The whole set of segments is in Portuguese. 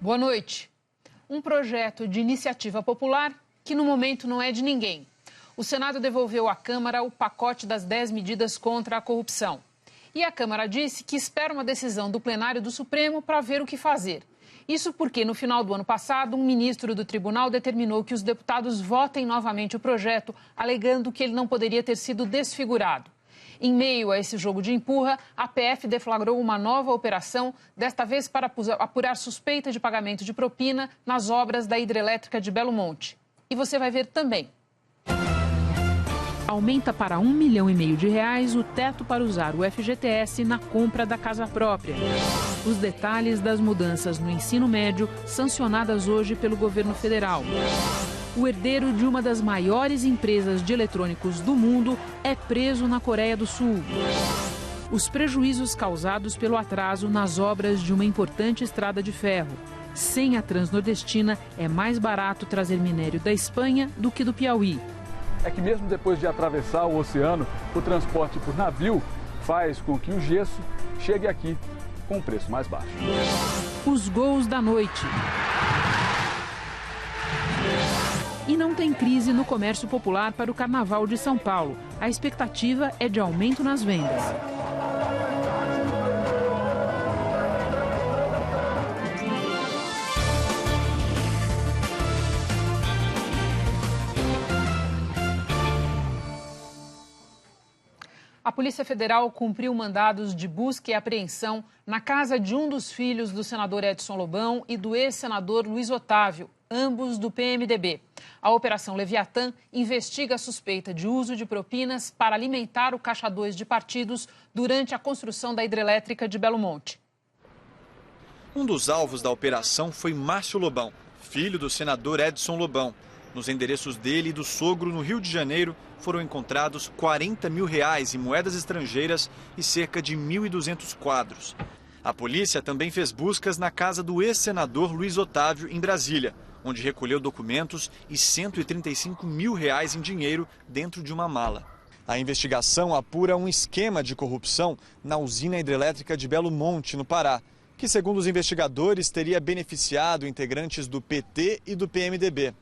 Boa noite. Um projeto de iniciativa popular que no momento não é de ninguém. O Senado devolveu à Câmara o pacote das 10 medidas contra a corrupção. E a Câmara disse que espera uma decisão do plenário do Supremo para ver o que fazer. Isso porque, no final do ano passado, um ministro do tribunal determinou que os deputados votem novamente o projeto, alegando que ele não poderia ter sido desfigurado. Em meio a esse jogo de empurra, a PF deflagrou uma nova operação, desta vez para apurar suspeita de pagamento de propina nas obras da hidrelétrica de Belo Monte. E você vai ver também. Aumenta para R$1,5 milhão o teto para usar o FGTS na compra da casa própria. Os detalhes das mudanças no ensino médio, sancionadas hoje pelo governo federal. O herdeiro de uma das maiores empresas de eletrônicos do mundo é preso na Coreia do Sul. Os prejuízos causados pelo atraso nas obras de uma importante estrada de ferro. Sem a Transnordestina, é mais barato trazer minério da Espanha do que do Piauí. É que mesmo depois de atravessar o oceano, o transporte por navio faz com que o gesso chegue aqui com um preço mais baixo. Os gols da noite. E não tem crise no comércio popular para o Carnaval de São Paulo. A expectativa é de aumento nas vendas. A Polícia Federal cumpriu mandados de busca e apreensão na casa de um dos filhos do senador Edson Lobão e do ex-senador Luiz Otávio, ambos do PMDB. A Operação Leviatã investiga a suspeita de uso de propinas para alimentar o Caixa 2 de partidos durante a construção da hidrelétrica de Belo Monte. Um dos alvos da operação foi Márcio Lobão, filho do senador Edson Lobão. Nos endereços dele e do sogro, no Rio de Janeiro, foram encontrados R$40 mil em moedas estrangeiras e cerca de 1.200 quadros. A polícia também fez buscas na casa do ex-senador Luiz Otávio, em Brasília, onde recolheu documentos e R$135 mil em dinheiro dentro de uma mala. A investigação apura um esquema de corrupção na usina hidrelétrica de Belo Monte, no Pará, que, segundo os investigadores, teria beneficiado integrantes do PT e do PMDB.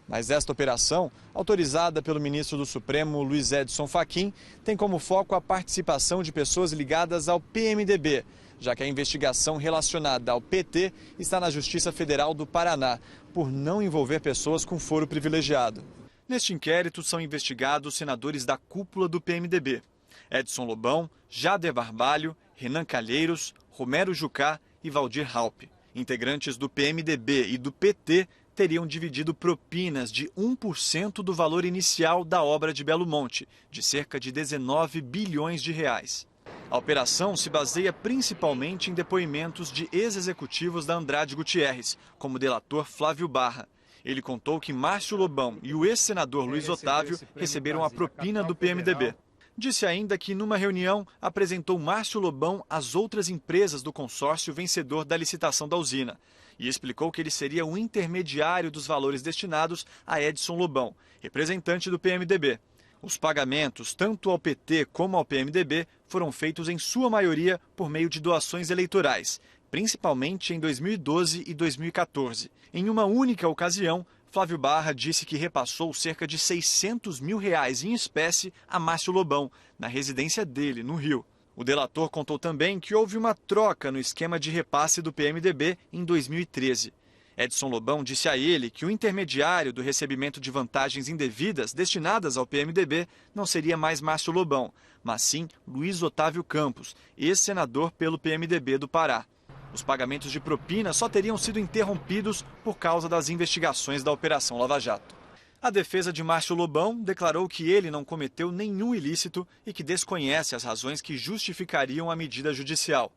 Mas esta operação, autorizada pelo ministro do Supremo, Luiz Edson Fachin, tem como foco a participação de pessoas ligadas ao PMDB, já que a investigação relacionada ao PT está na Justiça Federal do Paraná, por não envolver pessoas com foro privilegiado. Neste inquérito são investigados senadores da cúpula do PMDB: Edson Lobão, Jader Barbalho, Renan Calheiros, Romero Jucá e Valdir Raupp. Integrantes do PMDB e do PT teriam dividido propinas de 1% do valor inicial da obra de Belo Monte, de cerca de 19 bilhões de reais. A operação se baseia principalmente em depoimentos de ex-executivos da Andrade Gutierrez, como o delator Flávio Barra. Ele contou que Márcio Lobão e o ex-senador Luiz Otávio receberam a propina do PMDB. Disse ainda que, numa reunião, apresentou Márcio Lobão às outras empresas do consórcio vencedor da licitação da usina e explicou que ele seria o intermediário dos valores destinados a Edson Lobão, representante do PMDB. Os pagamentos, tanto ao PT como ao PMDB, foram feitos em sua maioria por meio de doações eleitorais, principalmente em 2012 e 2014. Em uma única ocasião, Flávio Barra disse que repassou cerca de R$600 mil em espécie a Márcio Lobão, na residência dele, no Rio. O delator contou também que houve uma troca no esquema de repasse do PMDB em 2013. Edson Lobão disse a ele que o intermediário do recebimento de vantagens indevidas destinadas ao PMDB não seria mais Márcio Lobão, mas sim Luiz Otávio Campos, ex-senador pelo PMDB do Pará. Os pagamentos de propina só teriam sido interrompidos por causa das investigações da Operação Lava Jato. A defesa de Márcio Lobão declarou que ele não cometeu nenhum ilícito e que desconhece as razões que justificariam a medida judicial.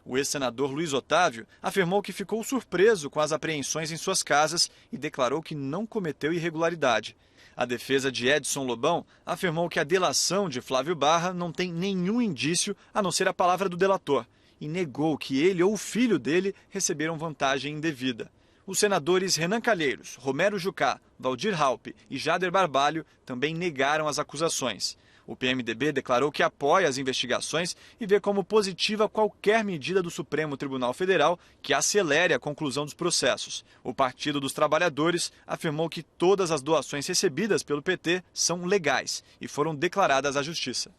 O ex-senador Luiz Otávio afirmou que ficou surpreso com as apreensões em suas casas e declarou que não cometeu irregularidade. A defesa de Edson Lobão afirmou que a delação de Flávio Barra não tem nenhum indício a não ser a palavra do delator e negou que ele ou o filho dele receberam vantagem indevida. Os senadores Renan Calheiros, Romero Jucá, Valdir Raupp e Jader Barbalho também negaram as acusações. O PMDB declarou que apoia as investigações e vê como positiva qualquer medida do Supremo Tribunal Federal que acelere a conclusão dos processos. O Partido dos Trabalhadores afirmou que todas as doações recebidas pelo PT são legais e foram declaradas à Justiça.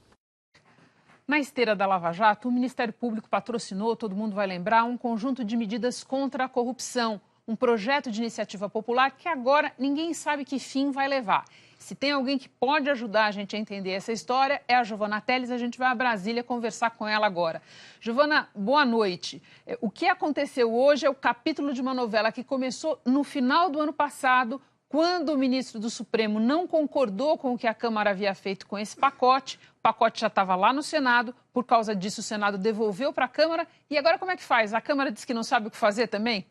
Na esteira da Lava Jato, o Ministério Público patrocinou, todo mundo vai lembrar, um conjunto de medidas contra a corrupção. Um projeto de iniciativa popular que agora ninguém sabe que fim vai levar. Se tem alguém que pode ajudar a gente a entender essa história, é a Giovana Teles. A gente vai a Brasília conversar com ela agora. Giovana, boa noite. O que aconteceu hoje é o capítulo de uma novela que começou no final do ano passado, quando o ministro do Supremo não concordou com o que a Câmara havia feito com esse pacote. O pacote já estava lá no Senado, por causa disso o Senado devolveu para a Câmara. E agora como é que faz? A Câmara diz que não sabe o que fazer também?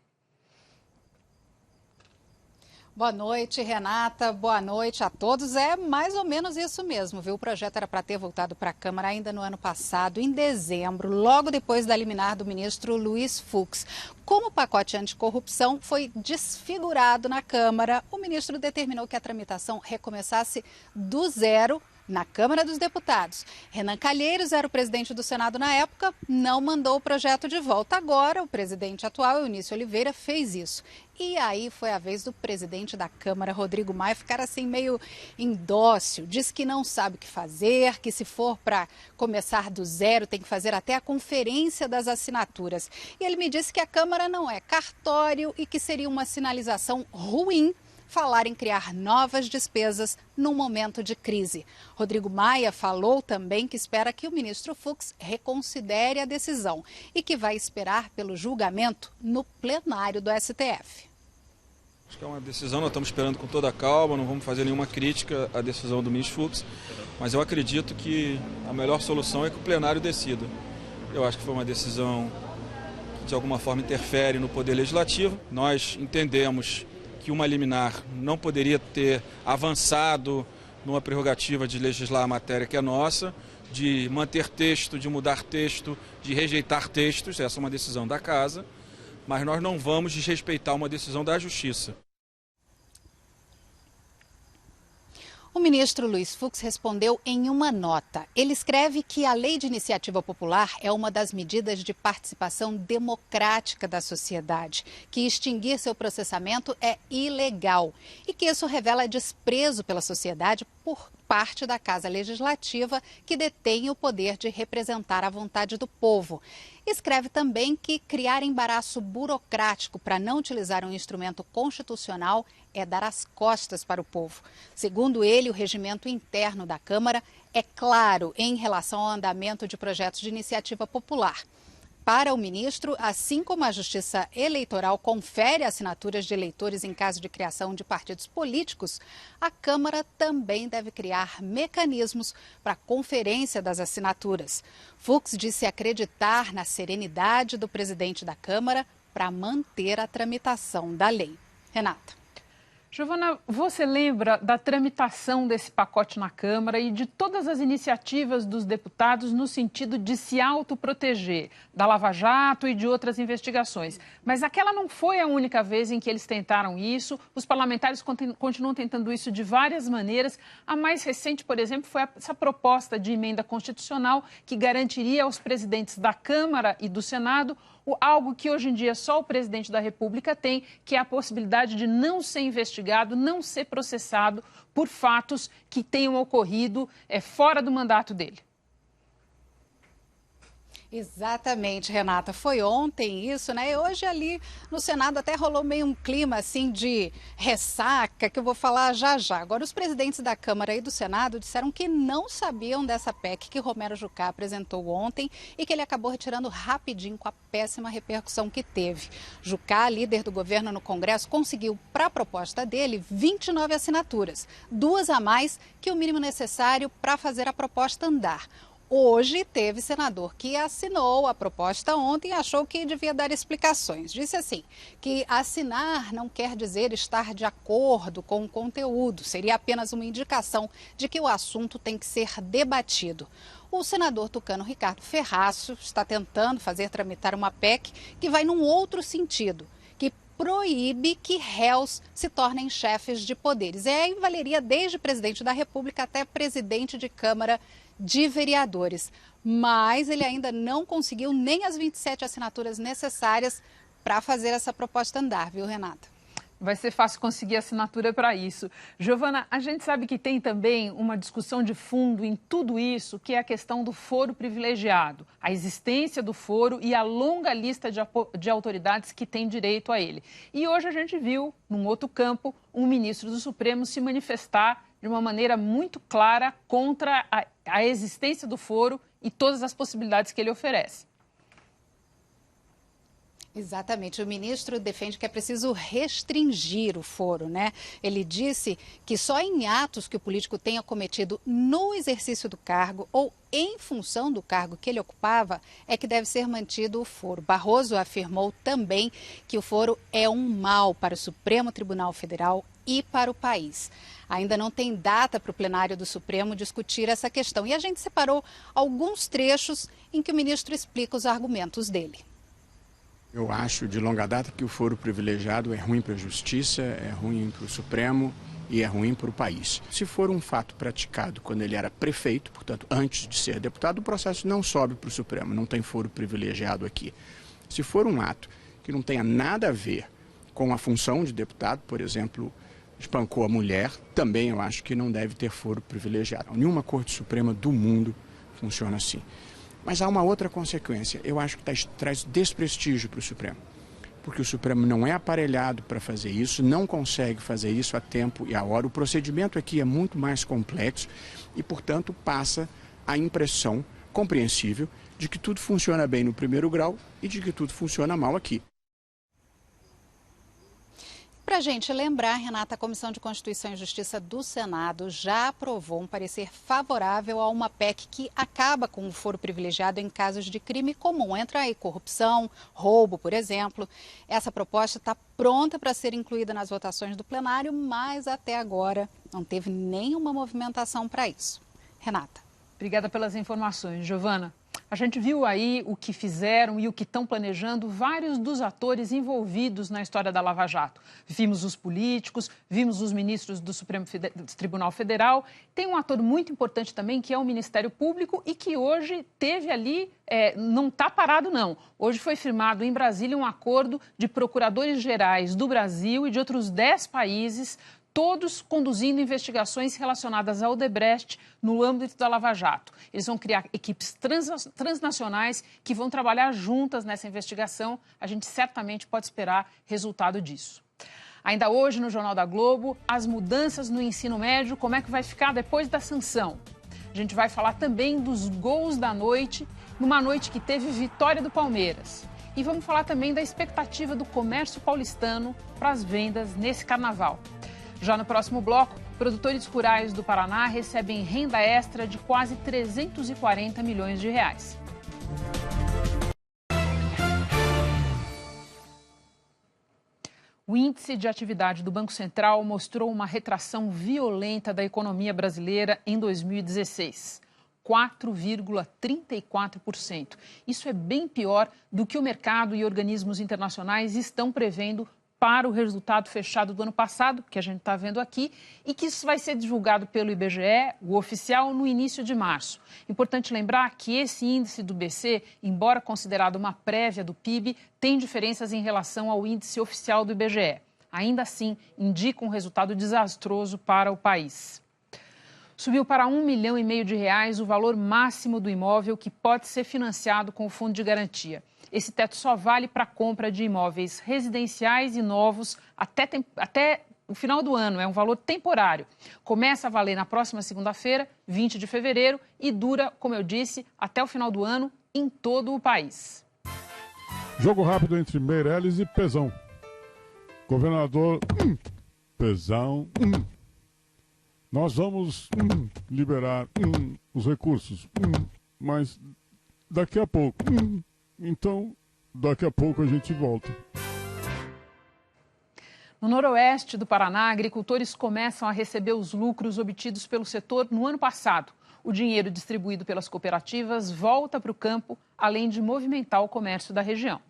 Boa noite, Renata. Boa noite a todos. É mais ou menos isso mesmo, viu? O projeto era para ter voltado para a Câmara ainda no ano passado, em dezembro, logo depois da liminar do ministro Luiz Fux. Como o pacote anticorrupção foi desfigurado na Câmara, o ministro determinou que a tramitação recomeçasse do zero na Câmara dos Deputados. Renan Calheiros era o presidente do Senado na época, não mandou o projeto de volta. Agora, o presidente atual, Eunício Oliveira, fez isso. E aí foi a vez do presidente da Câmara, Rodrigo Maia, ficar assim meio indócil. Diz que não sabe o que fazer, que se for para começar do zero, tem que fazer até a conferência das assinaturas. E ele me disse que a Câmara não é cartório e que seria uma sinalização ruim falar em criar novas despesas num momento de crise. Rodrigo Maia falou também que espera que o ministro Fux reconsidere a decisão e que vai esperar pelo julgamento no plenário do STF. Acho que é uma decisão, nós estamos esperando com toda a calma, não vamos fazer nenhuma crítica à decisão do ministro Fux, mas eu acredito que a melhor solução é que o plenário decida. Eu acho que foi uma decisão que de alguma forma interfere no Poder Legislativo. Nós entendemos que uma liminar não poderia ter avançado numa prerrogativa de legislar a matéria que é nossa, de manter texto, de mudar texto, de rejeitar textos, essa é uma decisão da Casa, mas nós não vamos desrespeitar uma decisão da Justiça. O ministro Luiz Fux respondeu em uma nota. Ele escreve que a lei de iniciativa popular é uma das medidas de participação democrática da sociedade, que extinguir seu processamento é ilegal e que isso revela desprezo pela sociedade por parte da Casa Legislativa, que detém o poder de representar a vontade do povo. Escreve também que criar embaraço burocrático para não utilizar um instrumento constitucional é dar as costas para o povo. Segundo ele, o regimento interno da Câmara é claro em relação ao andamento de projetos de iniciativa popular. Para o ministro, assim como a Justiça Eleitoral confere assinaturas de eleitores em caso de criação de partidos políticos, a Câmara também deve criar mecanismos para a conferência das assinaturas. Fux disse acreditar na serenidade do presidente da Câmara para manter a tramitação da lei. Renata. Giovana, você lembra da tramitação desse pacote na Câmara e de todas as iniciativas dos deputados no sentido de se autoproteger da Lava Jato e de outras investigações. Mas aquela não foi a única vez em que eles tentaram isso. Os parlamentares continuam tentando isso de várias maneiras. A mais recente, por exemplo, foi essa proposta de emenda constitucional que garantiria aos presidentes da Câmara e do Senado algo que hoje em dia só o presidente da República tem, que é a possibilidade de não ser investigado, não ser processado por fatos que tenham ocorrido fora do mandato dele. Exatamente, Renata. Foi ontem isso, né? E hoje ali no Senado até rolou meio um clima assim de ressaca, que eu vou falar já já. Agora, os presidentes da Câmara e do Senado disseram que não sabiam dessa PEC que Romero Jucá apresentou ontem e que ele acabou retirando rapidinho com a péssima repercussão que teve. Jucá, líder do governo no Congresso, conseguiu para a proposta dele 29 assinaturas, 2 a mais que o mínimo necessário para fazer a proposta andar. Hoje teve senador que assinou a proposta ontem e achou que devia dar explicações. Disse assim, que assinar não quer dizer estar de acordo com o conteúdo, seria apenas uma indicação de que o assunto tem que ser debatido. O senador tucano Ricardo Ferraço está tentando fazer tramitar uma PEC que vai num outro sentido, que proíbe que réus se tornem chefes de poderes. E aí valeria desde presidente da República até presidente de Câmara de Vereadores. Mas ele ainda não conseguiu nem as 27 assinaturas necessárias para fazer essa proposta andar, viu, Renata? Vai ser fácil conseguir assinatura para isso. Giovana, a gente sabe que tem também uma discussão de fundo em tudo isso, que é a questão do foro privilegiado, a existência do foro e a longa lista de autoridades que têm direito a ele. E hoje a gente viu, num outro campo, um ministro do Supremo se manifestar de uma maneira muito clara contra a existência do foro e todas as possibilidades que ele oferece. Exatamente. O ministro defende que é preciso restringir o foro, né? Ele disse que só em atos que o político tenha cometido no exercício do cargo ou em função do cargo que ele ocupava é que deve ser mantido o foro. Barroso afirmou também que o foro é um mal para o Supremo Tribunal Federal e para o país. Ainda não tem data para o plenário do Supremo discutir essa questão. E a gente separou alguns trechos em que o ministro explica os argumentos dele. Eu acho de longa data que o foro privilegiado é ruim para a justiça, é ruim para o Supremo e é ruim para o país. Se for um fato praticado quando ele era prefeito, portanto, antes de ser deputado, o processo não sobe para o Supremo, não tem foro privilegiado aqui. Se for um ato que não tenha nada a ver com a função de deputado, por exemplo, espancou a mulher, também eu acho que não deve ter foro privilegiado. Nenhuma Corte Suprema do mundo funciona assim. Mas há uma outra consequência. Eu acho que traz desprestígio para o Supremo. Porque o Supremo não é aparelhado para fazer isso, não consegue fazer isso a tempo e a hora. O procedimento aqui é muito mais complexo e, portanto, passa a impressão compreensível de que tudo funciona bem no primeiro grau e de que tudo funciona mal aqui. Para a gente lembrar, Renata, a Comissão de Constituição e Justiça do Senado já aprovou um parecer favorável a uma PEC que acaba com o foro privilegiado em casos de crime comum. Entra aí corrupção, roubo, por exemplo. Essa proposta está pronta para ser incluída nas votações do plenário, mas até agora não teve nenhuma movimentação para isso. Renata. Obrigada pelas informações, Giovana. A gente viu aí o que fizeram e o que estão planejando vários dos atores envolvidos na história da Lava Jato. Vimos os políticos, vimos os ministros do Supremo Tribunal Federal. Tem um ator muito importante também, que é o Ministério Público e que hoje teve ali, não está parado não. Hoje foi firmado em Brasília um acordo de procuradores gerais do Brasil e de outros 10 países, todos conduzindo investigações relacionadas ao Odebrecht no âmbito da Lava Jato. Eles vão criar equipes transnacionais que vão trabalhar juntas nessa investigação. A gente certamente pode esperar resultado disso. Ainda hoje, no Jornal da Globo, as mudanças no ensino médio, como é que vai ficar depois da sanção? A gente vai falar também dos gols da noite, numa noite que teve vitória do Palmeiras. E vamos falar também da expectativa do comércio paulistano para as vendas nesse carnaval. Já no próximo bloco, produtores rurais do Paraná recebem renda extra de quase 340 milhões de reais. O índice de atividade do Banco Central mostrou uma retração violenta da economia brasileira em 2016. 4,34%. Isso é bem pior do que o mercado e organismos internacionais estão prevendo para o resultado fechado do ano passado, que a gente está vendo aqui, e que isso vai ser divulgado pelo IBGE, o oficial, no início de março. Importante lembrar que esse índice do BC, embora considerado uma prévia do PIB, tem diferenças em relação ao índice oficial do IBGE. Ainda assim, indica um resultado desastroso para o país. Subiu para R$1,5 milhão de reais o valor máximo do imóvel que pode ser financiado com o fundo de garantia. Esse teto só vale para a compra de imóveis residenciais e novos até o final do ano. É um valor temporário. Começa a valer na próxima segunda-feira, 20 de fevereiro, e dura, como eu disse, até o final do ano em todo o país. Jogo rápido entre Meirelles e Pezão. Governador Pezão. Nós vamos liberar os recursos, mas daqui a pouco. Então, daqui a pouco a gente volta. No noroeste do Paraná, agricultores começam a receber os lucros obtidos pelo setor no ano passado. O dinheiro distribuído pelas cooperativas volta para o campo, além de movimentar o comércio da região.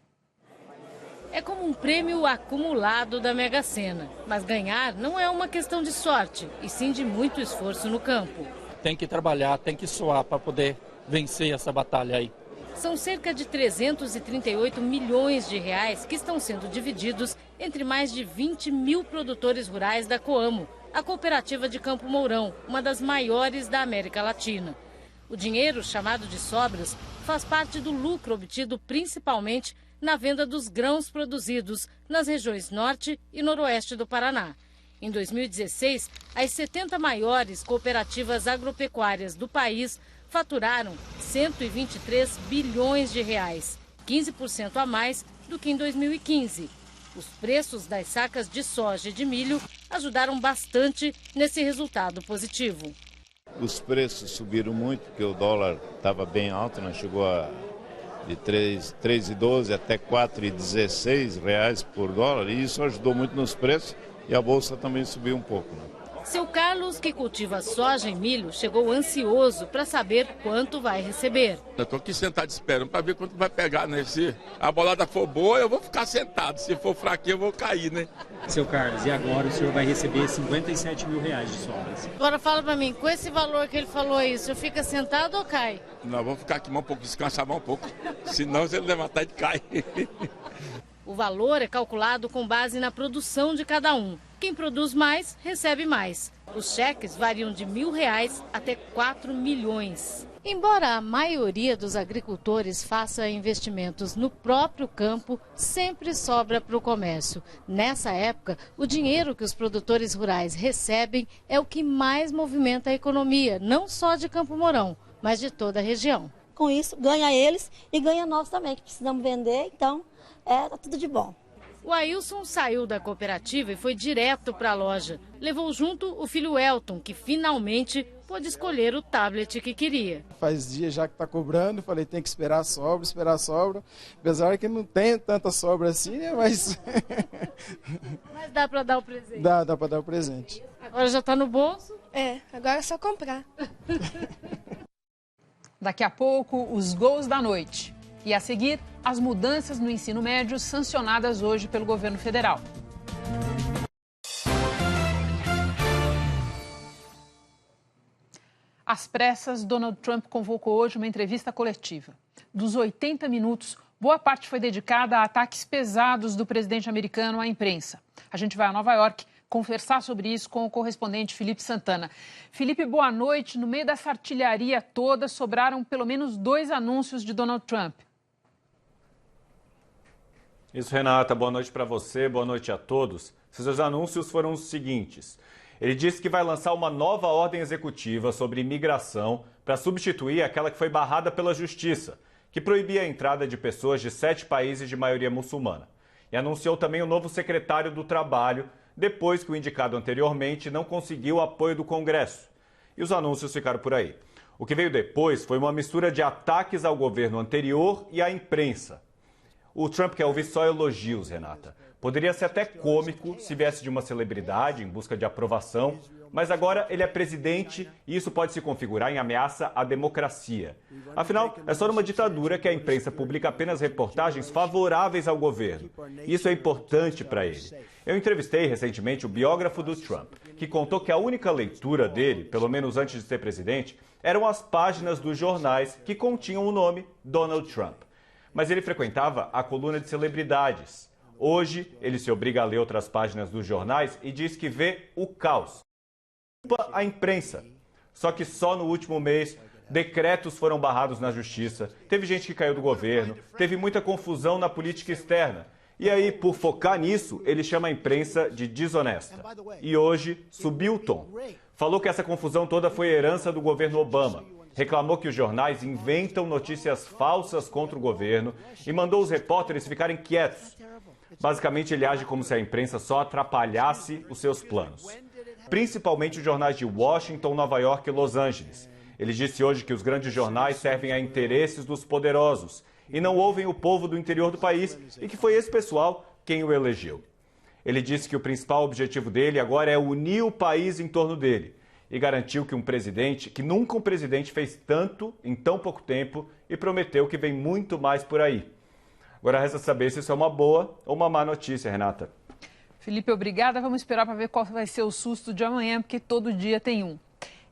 É como um prêmio acumulado da Mega Sena. Mas ganhar não é uma questão de sorte, e sim de muito esforço no campo. Tem que trabalhar, tem que suar para poder vencer essa batalha aí. São cerca de 338 milhões de reais que estão sendo divididos entre mais de 20 mil produtores rurais da Coamo, a cooperativa de Campo Mourão, uma das maiores da América Latina. O dinheiro, chamado de sobras, faz parte do lucro obtido principalmente na venda dos grãos produzidos nas regiões norte e noroeste do Paraná. Em 2016, as 70 maiores cooperativas agropecuárias do país faturaram 123 bilhões de reais, 15% a mais do que em 2015. Os preços das sacas de soja e de milho ajudaram bastante nesse resultado positivo. Os preços subiram muito, porque o dólar estava bem alto, né? Chegou de 3,12 até 4,16 reais por dólar, e isso ajudou muito nos preços, e a bolsa também subiu um pouco, né? Seu Carlos, que cultiva soja e milho, chegou ansioso para saber quanto vai receber. Eu estou aqui sentado esperando para ver quanto vai pegar, né? Se a bolada for boa, eu vou ficar sentado. Se for fraquinho, eu vou cair, né? Seu Carlos, e agora o senhor vai receber 57 mil reais de sobras. Agora fala para mim, com esse valor que ele falou aí, o senhor fica sentado ou cai? Nós vamos ficar aqui mais um pouco, descansar mais um pouco. Senão, se ele levantar, ele cai. O valor é calculado com base na produção de cada um. Quem produz mais, recebe mais. Os cheques variam de R$1.000 até 4 milhões. Embora a maioria dos agricultores faça investimentos no próprio campo, sempre sobra para o comércio. Nessa época, o dinheiro que os produtores rurais recebem é o que mais movimenta a economia, não só de Campo Mourão, mas de toda a região. Com isso, ganha eles e ganha nós também, que precisamos vender, então tá tudo de bom. O Ailson saiu da cooperativa e foi direto para a loja. Levou junto o filho Elton, que finalmente pôde escolher o tablet que queria. Faz dias já que está cobrando, falei, tem que esperar a sobra. Apesar que não tem tanta sobra assim, né? Mas... Mas dá para dar o presente? Dá para dar o presente. Agora já está no bolso? Agora é só comprar. Daqui a pouco, os gols da noite. E a seguir, as mudanças no ensino médio sancionadas hoje pelo governo federal. Às pressas, Donald Trump convocou hoje uma entrevista coletiva. Dos 80 minutos, boa parte foi dedicada a ataques pesados do presidente americano à imprensa. A gente vai a Nova York conversar sobre isso com o correspondente Felipe Santana. Felipe, boa noite. No meio dessa artilharia toda, sobraram pelo menos 2 anúncios de Donald Trump. Isso, Renata. Boa noite para você, boa noite a todos. Seus anúncios foram os seguintes. Ele disse que vai lançar uma nova ordem executiva sobre imigração para substituir aquela que foi barrada pela Justiça, que proibia a entrada de pessoas de 7 países de maioria muçulmana. E anunciou também o novo secretário do Trabalho, depois que o indicado anteriormente não conseguiu o apoio do Congresso. E os anúncios ficaram por aí. O que veio depois foi uma mistura de ataques ao governo anterior e à imprensa. O Trump quer ouvir só elogios, Renata. Poderia ser até cômico se viesse de uma celebridade em busca de aprovação, mas agora ele é presidente e isso pode se configurar em ameaça à democracia. Afinal, é só numa ditadura que a imprensa publica apenas reportagens favoráveis ao governo. E isso é importante para ele. Eu entrevistei recentemente o biógrafo do Trump, que contou que a única leitura dele, pelo menos antes de ser presidente, eram as páginas dos jornais que continham o nome Donald Trump. Mas ele frequentava a coluna de celebridades. Hoje, ele se obriga a ler outras páginas dos jornais e diz que vê o caos. Culpa a imprensa. Só que só no último mês, decretos foram barrados na justiça, teve gente que caiu do governo, teve muita confusão na política externa. E aí, por focar nisso, ele chama a imprensa de desonesta. E hoje, subiu o tom. Falou que essa confusão toda foi herança do governo Obama. Reclamou que os jornais inventam notícias falsas contra o governo e mandou os repórteres ficarem quietos. Basicamente, ele age como se a imprensa só atrapalhasse os seus planos. Principalmente os jornais de Washington, Nova York e Los Angeles. Ele disse hoje que os grandes jornais servem a interesses dos poderosos e não ouvem o povo do interior do país e que foi esse pessoal quem o elegeu. Ele disse que o principal objetivo dele agora é unir o país em torno dele. E garantiu que nunca um presidente fez tanto em tão pouco tempo e prometeu que vem muito mais por aí. Agora resta saber se isso é uma boa ou uma má notícia, Renata. Felipe, obrigada. Vamos esperar para ver qual vai ser o susto de amanhã, porque todo dia tem um.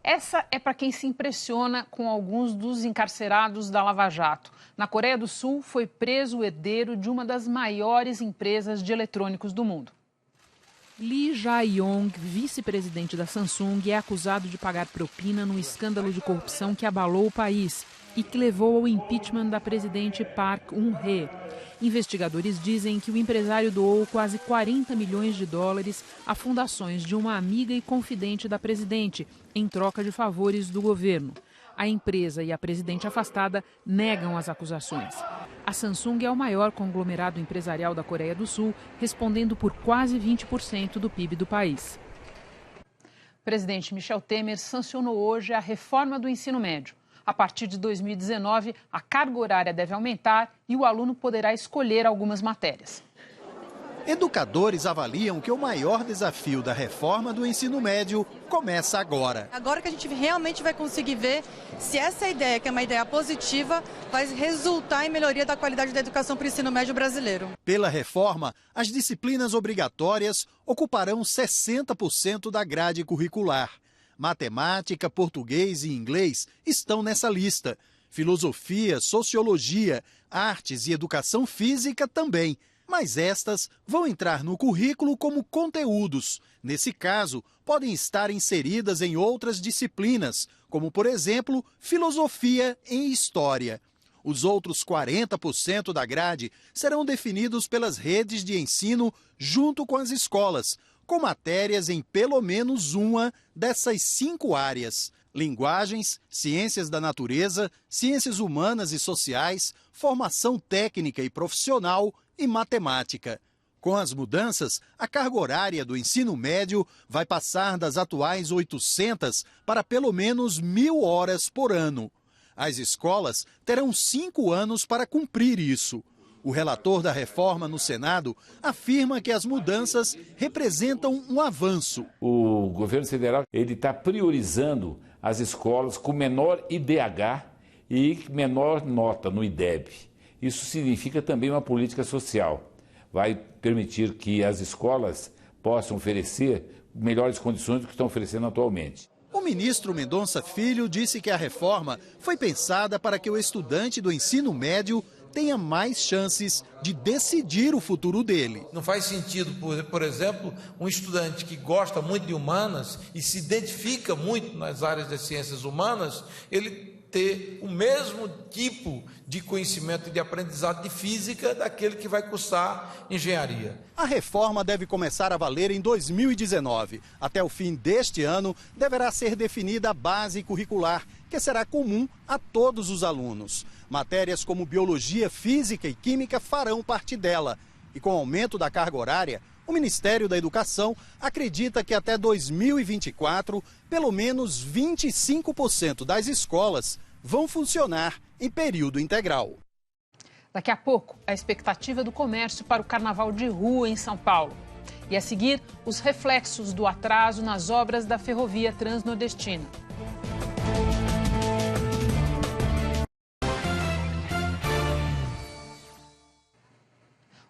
Essa é para quem se impressiona com alguns dos encarcerados da Lava Jato. Na Coreia do Sul, foi preso o herdeiro de uma das maiores empresas de eletrônicos do mundo. Lee Jae-yong, vice-presidente da Samsung, é acusado de pagar propina no escândalo de corrupção que abalou o país e que levou ao impeachment da presidente Park Geun-hye. Investigadores dizem que o empresário doou quase 40 milhões de dólares a fundações de uma amiga e confidente da presidente, em troca de favores do governo. A empresa e a presidente afastada negam as acusações. A Samsung é o maior conglomerado empresarial da Coreia do Sul, respondendo por quase 20% do PIB do país. O presidente Michel Temer sancionou hoje a reforma do ensino médio. A partir de 2019, a carga horária deve aumentar e o aluno poderá escolher algumas matérias. Educadores avaliam que o maior desafio da reforma do ensino médio começa agora. Agora que a gente realmente vai conseguir ver se essa ideia, que é uma ideia positiva, vai resultar em melhoria da qualidade da educação para o ensino médio brasileiro. Pela reforma, as disciplinas obrigatórias ocuparão 60% da grade curricular. Matemática, português e inglês estão nessa lista. Filosofia, sociologia, artes e educação física também. Mas estas vão entrar no currículo como conteúdos. Nesse caso, podem estar inseridas em outras disciplinas, como, por exemplo, filosofia e história. Os outros 40% da grade serão definidos pelas redes de ensino junto com as escolas, com matérias em pelo menos uma dessas 5 áreas: linguagens, ciências da natureza, ciências humanas e sociais, formação técnica e profissional e matemática. Com as mudanças, a carga horária do ensino médio vai passar das atuais 800 para pelo menos 1.000 horas por ano. As escolas terão 5 anos para cumprir isso. O relator da reforma no Senado afirma que as mudanças representam um avanço. O governo federal está priorizando as escolas com menor IDH e menor nota no IDEB. Isso significa também uma política social. Vai permitir que as escolas possam oferecer melhores condições do que estão oferecendo atualmente. O ministro Mendonça Filho disse que a reforma foi pensada para que o estudante do ensino médio tenha mais chances de decidir o futuro dele. Não faz sentido, por exemplo, um estudante que gosta muito de humanas e se identifica muito nas áreas das ciências humanas, ele ter o mesmo tipo de conhecimento e de aprendizado de física daquele que vai cursar engenharia. A reforma deve começar a valer em 2019. Até o fim deste ano, deverá ser definida a base curricular, que será comum a todos os alunos. Matérias como biologia, física e química farão parte dela. E com o aumento da carga horária, o Ministério da Educação acredita que até 2024, pelo menos 25% das escolas vão funcionar em período integral. Daqui a pouco, a expectativa do comércio para o Carnaval de Rua em São Paulo. E a seguir, os reflexos do atraso nas obras da ferrovia transnordestina.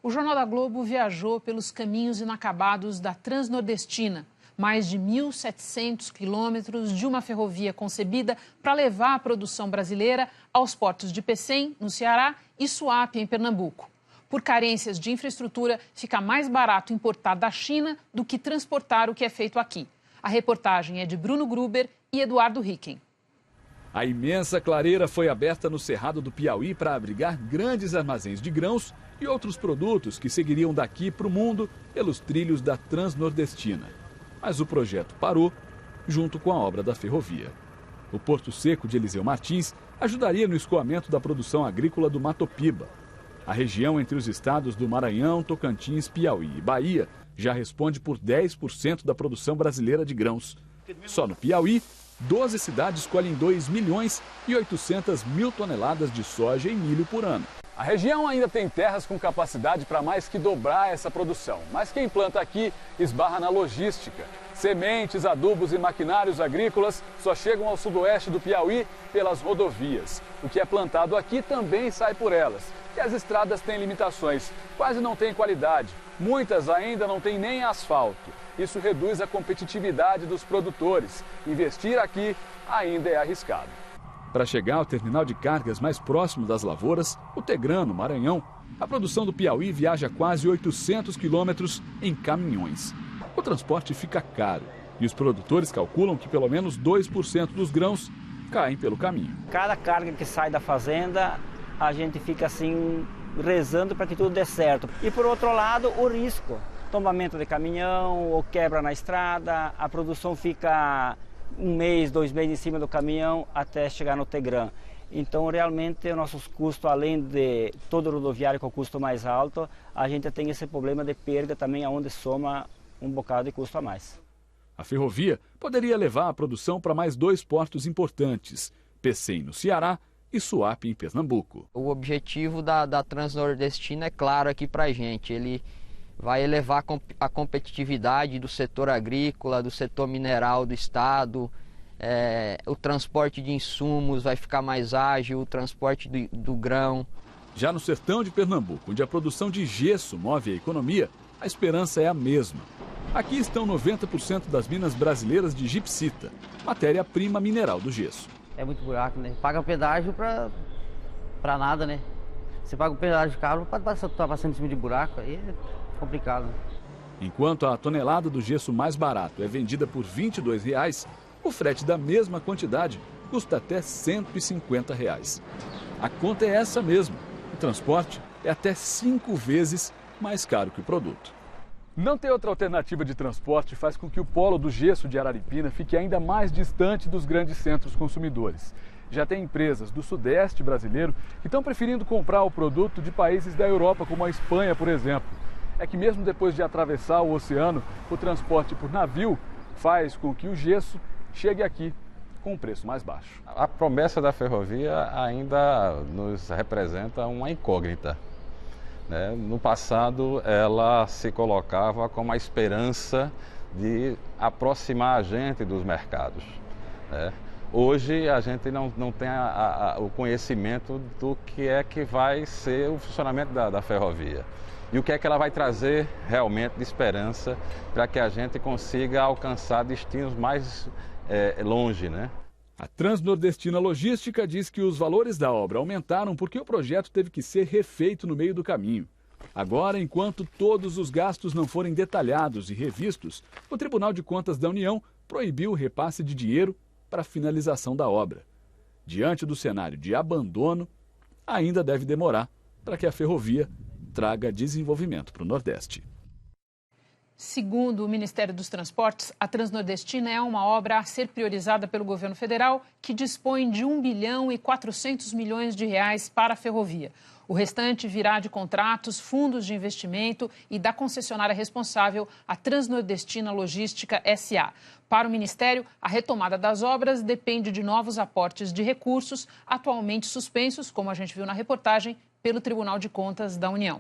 O Jornal da Globo viajou pelos caminhos inacabados da Transnordestina, mais de 1.700 quilômetros de uma ferrovia concebida para levar a produção brasileira aos portos de Pecém, no Ceará, e Suape, em Pernambuco. Por carências de infraestrutura, fica mais barato importar da China do que transportar o que é feito aqui. A reportagem é de Bruno Gruber e Eduardo Ricken. A imensa clareira foi aberta no Cerrado do Piauí para abrigar grandes armazéns de grãos e outros produtos que seguiriam daqui para o mundo pelos trilhos da Transnordestina. Mas o projeto parou junto com a obra da ferrovia. O Porto Seco de Eliseu Martins ajudaria no escoamento da produção agrícola do Mato Piba. A região entre os estados do Maranhão, Tocantins, Piauí e Bahia já responde por 10% da produção brasileira de grãos. Só no Piauí, 12 cidades colhem 2.800.000 toneladas de soja e milho por ano. A região ainda tem terras com capacidade para mais que dobrar essa produção, mas quem planta aqui esbarra na logística. Sementes, adubos e maquinários agrícolas só chegam ao sudoeste do Piauí pelas rodovias. O que é plantado aqui também sai por elas. E as estradas têm limitações, quase não têm qualidade. Muitas ainda não têm nem asfalto. Isso reduz a competitividade dos produtores. Investir aqui ainda é arriscado. Para chegar ao terminal de cargas mais próximo das lavouras, o Tegrã, no Maranhão, a produção do Piauí viaja quase 800 quilômetros em caminhões. O transporte fica caro e os produtores calculam que pelo menos 2% dos grãos caem pelo caminho. Cada carga que sai da fazenda, a gente fica assim rezando para que tudo dê certo. E por outro lado, o risco, tombamento de caminhão ou quebra na estrada, a produção fica 1 mês, 2 meses em cima do caminhão até chegar no Tegrã. Então, realmente, os nossos custos, além de todo rodoviário com o custo mais alto, a gente tem esse problema de perda também, onde soma um bocado de custo a mais. A ferrovia poderia levar a produção para mais 2 portos importantes, Pecém, no Ceará, e Suape, em Pernambuco. O objetivo da Transnordestina é claro aqui para a gente. Ele vai elevar a competitividade do setor agrícola, do setor mineral do estado. O transporte de insumos vai ficar mais ágil, o transporte do grão. Já no sertão de Pernambuco, onde a produção de gesso move a economia, a esperança é a mesma. Aqui estão 90% das minas brasileiras de gipsita, matéria-prima mineral do gesso. É muito buraco, né? Paga pedágio pra nada, né? Você paga o pedágio de carro, pode estar passando em cima de buraco, aí é complicado. Enquanto a tonelada do gesso mais barato é vendida por R$ 22,00, o frete da mesma quantidade custa até R$ 150. A conta é essa mesmo. O transporte é até 5 vezes mais caro que o produto. Não ter outra alternativa de transporte faz com que o polo do gesso de Araripina fique ainda mais distante dos grandes centros consumidores. Já tem empresas do sudeste brasileiro que estão preferindo comprar o produto de países da Europa, como a Espanha, por exemplo. É que mesmo depois de atravessar o oceano, o transporte por navio faz com que o gesso chegue aqui com um preço mais baixo. A promessa da ferrovia ainda nos representa uma incógnita. No passado, ela se colocava como a esperança de aproximar a gente dos mercados. Hoje, a gente não tem o conhecimento do que é que vai ser o funcionamento da ferrovia e o que é que ela vai trazer realmente de esperança para que a gente consiga alcançar destinos mais longe, A Transnordestina Logística diz que os valores da obra aumentaram porque o projeto teve que ser refeito no meio do caminho. Agora, enquanto todos os gastos não forem detalhados e revistos, o Tribunal de Contas da União proibiu o repasse de dinheiro para a finalização da obra. Diante do cenário de abandono, ainda deve demorar para que a ferrovia traga desenvolvimento para o Nordeste. Segundo o Ministério dos Transportes, a Transnordestina é uma obra a ser priorizada pelo governo federal, que dispõe de R$ 1,4 bilhão para a ferrovia. O restante virá de contratos, fundos de investimento e da concessionária responsável, a Transnordestina Logística S.A. Para o Ministério, a retomada das obras depende de novos aportes de recursos, atualmente suspensos, como a gente viu na reportagem, pelo Tribunal de Contas da União.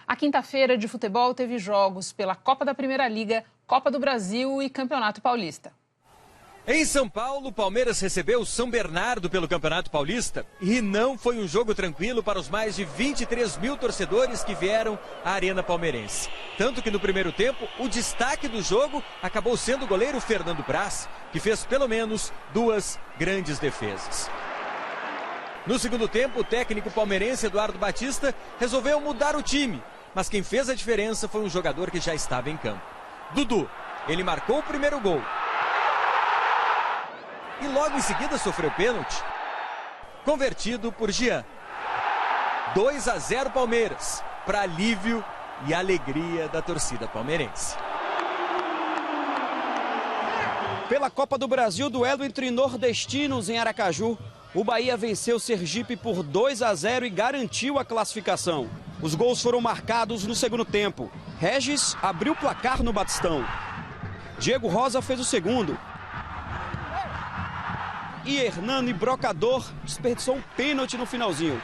A quinta-feira de futebol teve jogos pela Copa da Primeira Liga, Copa do Brasil e Campeonato Paulista. Em São Paulo, o Palmeiras recebeu o São Bernardo pelo Campeonato Paulista e não foi um jogo tranquilo para os mais de 23 mil torcedores que vieram à Arena Palmeirense. Tanto que no primeiro tempo, o destaque do jogo acabou sendo o goleiro Fernando Braz, que fez pelo menos 2 grandes defesas. No segundo tempo, o técnico palmeirense Eduardo Batista resolveu mudar o time, mas quem fez a diferença foi um jogador que já estava em campo. Dudu, ele marcou o primeiro gol. E logo em seguida sofreu pênalti, convertido por Jean. 2-0 Palmeiras, para alívio e alegria da torcida palmeirense. Pela Copa do Brasil, duelo entre nordestinos em Aracaju. O Bahia venceu o Sergipe por 2-0 e garantiu a classificação. Os gols foram marcados no segundo tempo. Regis abriu o placar no Batistão. Diego Rosa fez o segundo. E Hernani Brocador desperdiçou um pênalti no finalzinho.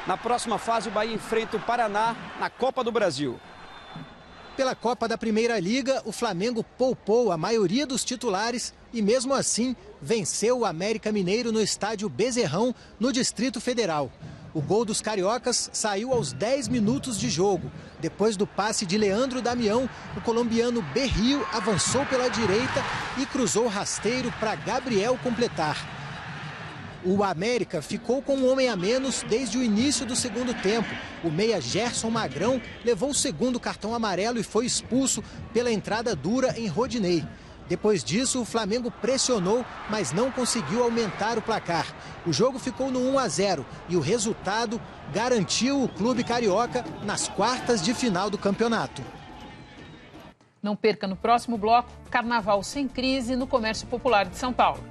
Na próxima fase, o Bahia enfrenta o Paraná na Copa do Brasil. Pela Copa da Primeira Liga, o Flamengo poupou a maioria dos titulares e, mesmo assim, venceu o América Mineiro no estádio Bezerrão, no Distrito Federal. O gol dos cariocas saiu aos 10 minutos de jogo. Depois do passe de Leandro Damião, o colombiano Berrio avançou pela direita e cruzou o rasteiro para Gabriel completar. O América ficou com um homem a menos desde o início do segundo tempo. O meia Gerson Magrão levou o segundo cartão amarelo e foi expulso pela entrada dura em Rodinei. Depois disso, o Flamengo pressionou, mas não conseguiu aumentar o placar. O jogo ficou no 1-0 e o resultado garantiu o clube carioca nas quartas de final do campeonato. Não perca no próximo bloco, Carnaval sem crise no comércio popular de São Paulo.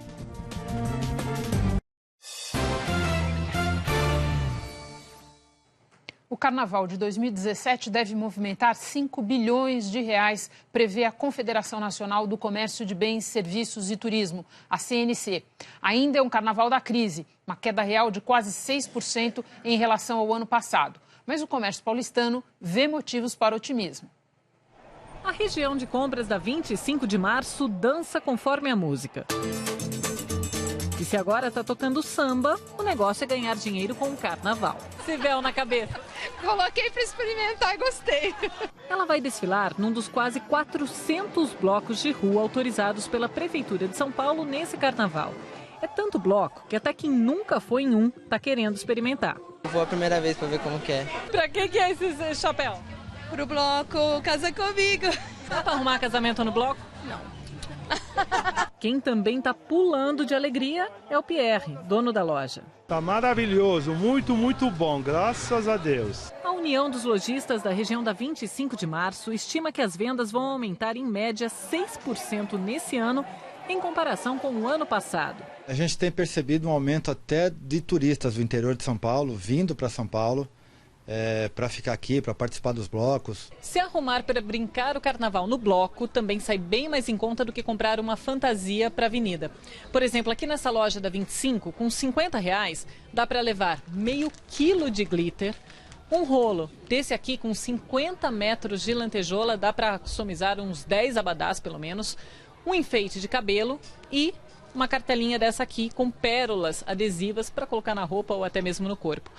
O Carnaval de 2017 deve movimentar 5 bilhões de reais, prevê a Confederação Nacional do Comércio de Bens, Serviços e Turismo, a CNC. Ainda é um carnaval da crise, uma queda real de quase 6% em relação ao ano passado. Mas o comércio paulistano vê motivos para otimismo. A região de compras da 25 de março dança conforme a música. E se agora tá tocando samba, o negócio é ganhar dinheiro com o carnaval. Se véu na cabeça. Coloquei para experimentar e gostei. Ela vai desfilar num dos quase 400 blocos de rua autorizados pela Prefeitura de São Paulo nesse carnaval. É tanto bloco que até quem nunca foi em um tá querendo experimentar. Eu vou a primeira vez para ver como que é. Pra que é esse chapéu? Pro bloco Casa Comigo. Dá pra arrumar casamento no bloco? Não. Quem também tá pulando de alegria é o Pierre, dono da loja. Tá maravilhoso, muito bom, graças a Deus. A União dos Lojistas da região da 25 de março estima que as vendas vão aumentar em média 6% nesse ano, em comparação com o ano passado. A gente tem percebido um aumento até de turistas do interior de São Paulo, vindo para São Paulo, para ficar aqui, para participar dos blocos. Se arrumar para brincar o carnaval no bloco também sai bem mais em conta do que comprar uma fantasia para a avenida. Por exemplo, aqui nessa loja da 25, com R$50, dá para levar meio quilo de glitter, um rolo desse aqui com 50 metros de lantejola, dá para customizar uns 10 abadás pelo menos, um enfeite de cabelo e uma cartelinha dessa aqui com pérolas adesivas para colocar na roupa ou até mesmo no corpo.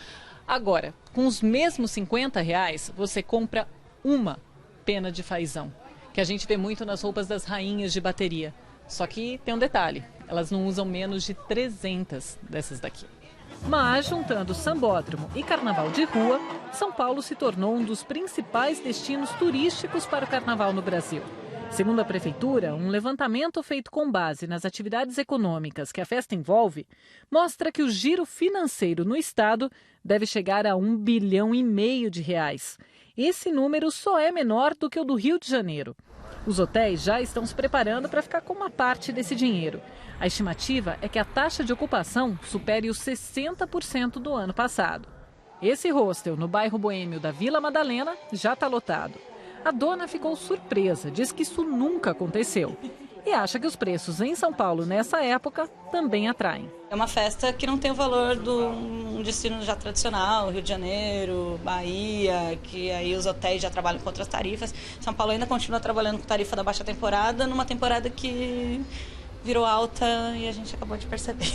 Agora, com os mesmos R$50, você compra uma pena de fazão, que a gente vê muito nas roupas das rainhas de bateria. Só que tem um detalhe, elas não usam menos de 300 dessas daqui. Mas, juntando sambódromo e carnaval de rua, São Paulo se tornou um dos principais destinos turísticos para o carnaval no Brasil. Segundo a Prefeitura, um levantamento feito com base nas atividades econômicas que a festa envolve, mostra que o giro financeiro no estado deve chegar a R$1,5 bilhão de reais. Esse número só é menor do que o do Rio de Janeiro. Os hotéis já estão se preparando para ficar com uma parte desse dinheiro. A estimativa é que a taxa de ocupação supere os 60% do ano passado. Esse hostel no bairro boêmio da Vila Madalena já está lotado. A dona ficou surpresa, diz que isso nunca aconteceu. E acha que os preços em São Paulo nessa época também atraem. É uma festa que não tem o valor de um destino já tradicional, Rio de Janeiro, Bahia, que aí os hotéis já trabalham com outras tarifas. São Paulo ainda continua trabalhando com tarifa da baixa temporada, numa temporada que virou alta e a gente acabou de perceber.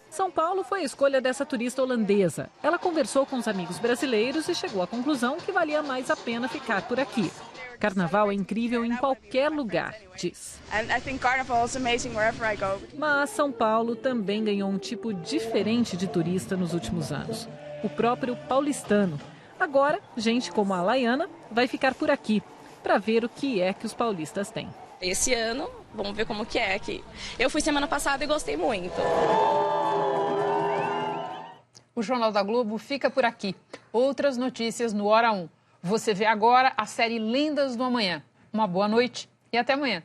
São Paulo foi a escolha dessa turista holandesa. Ela conversou com os amigos brasileiros e chegou à conclusão que valia mais a pena ficar por aqui. Carnaval é incrível em qualquer lugar, diz. Mas São Paulo também ganhou um tipo diferente de turista nos últimos anos. O próprio paulistano. Agora, gente como a Laiana vai ficar por aqui para ver o que é que os paulistas têm. Esse ano, vamos ver como que é aqui. Eu fui semana passada e gostei muito. O Jornal da Globo fica por aqui. Outras notícias no Hora 1. Você vê agora a série Lendas do Amanhã. Uma boa noite e até amanhã.